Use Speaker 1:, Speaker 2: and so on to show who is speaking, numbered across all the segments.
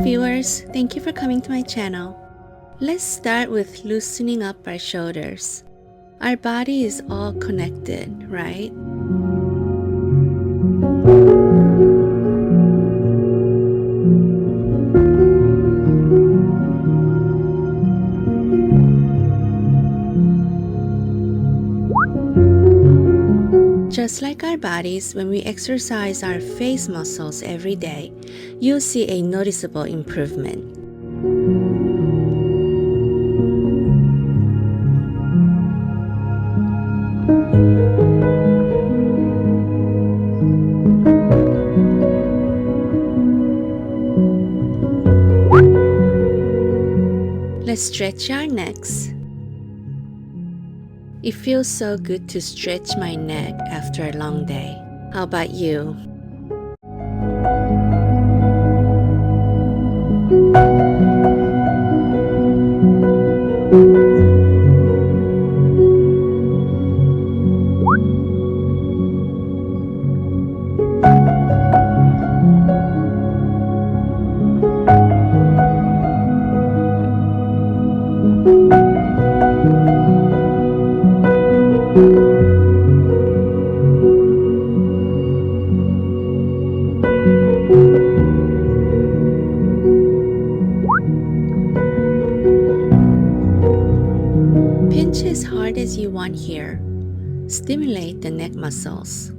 Speaker 1: viewers, thank you for coming to my channel. Let's start with loosening up our shoulders. Our body is all connected, right? Just like our bodies, when we exercise our face muscles every day, you'll see a noticeable improvement. Let's stretch our necks. It feels so good to stretch my neck after a long day. How about you? Pinch as hard as you want here. Stimulate the neck muscles.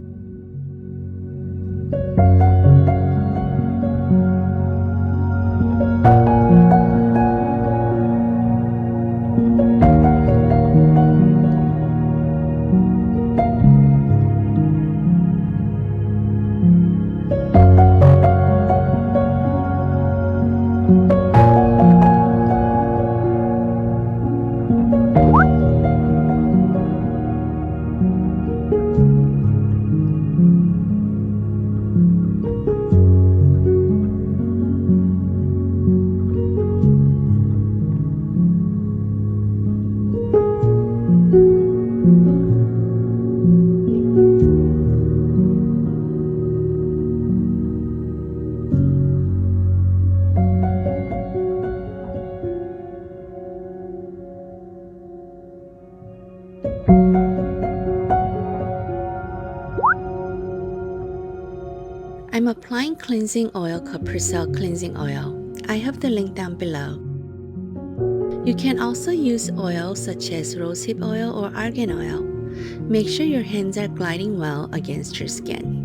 Speaker 1: I'm applying cleansing oil, Buccal cleansing oil. I have the link down below. You can also use oil such as rosehip oil or argan oil. Make sure your hands are gliding well against your skin.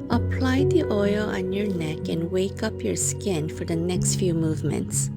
Speaker 1: Apply the oil on your neck and wake up your skin for the next few movements.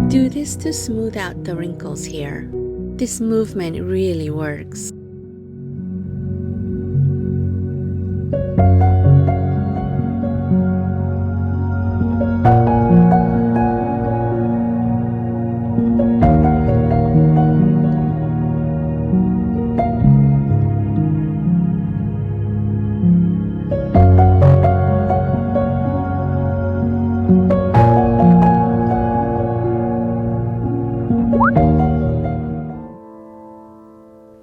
Speaker 1: Do this to smooth out the wrinkles here. This movement really works.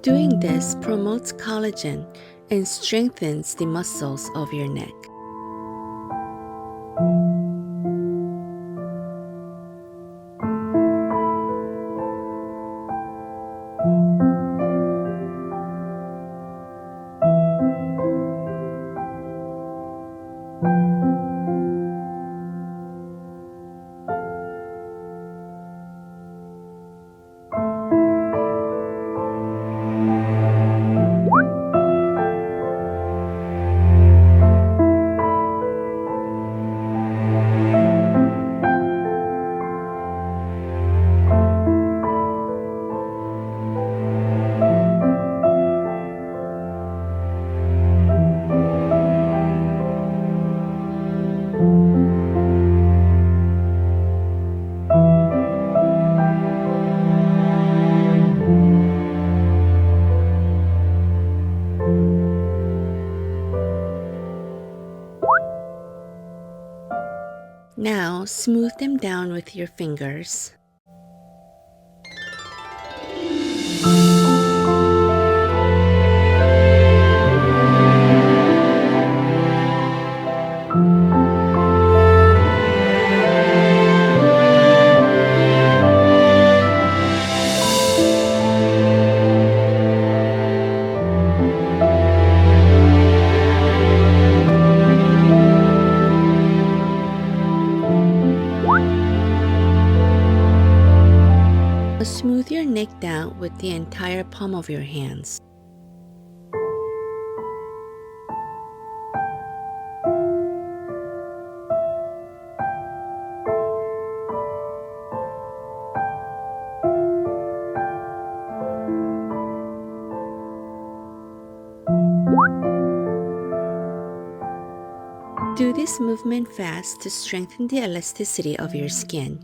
Speaker 1: Doing this promotes collagen and strengthens the muscles of your neck. Now, smooth them down with your fingers. Smooth your neck down with the entire palm of your hands. Do this movement fast to strengthen the elasticity of your skin.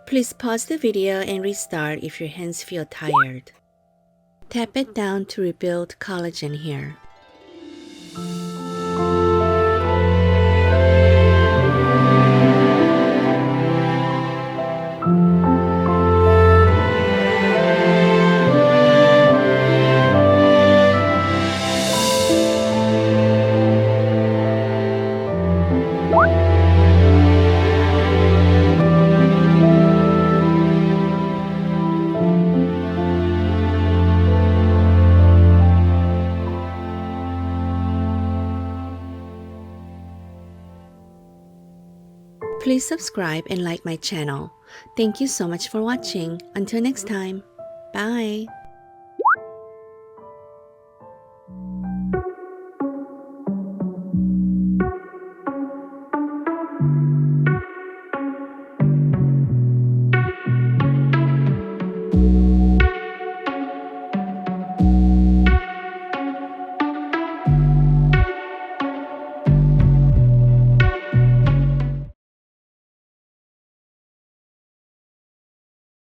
Speaker 1: Please pause the video and restart if your hands feel tired. Tap it down to rebuild collagen here. Please subscribe and like my channel. Thank you so much for watching. Until next time, bye!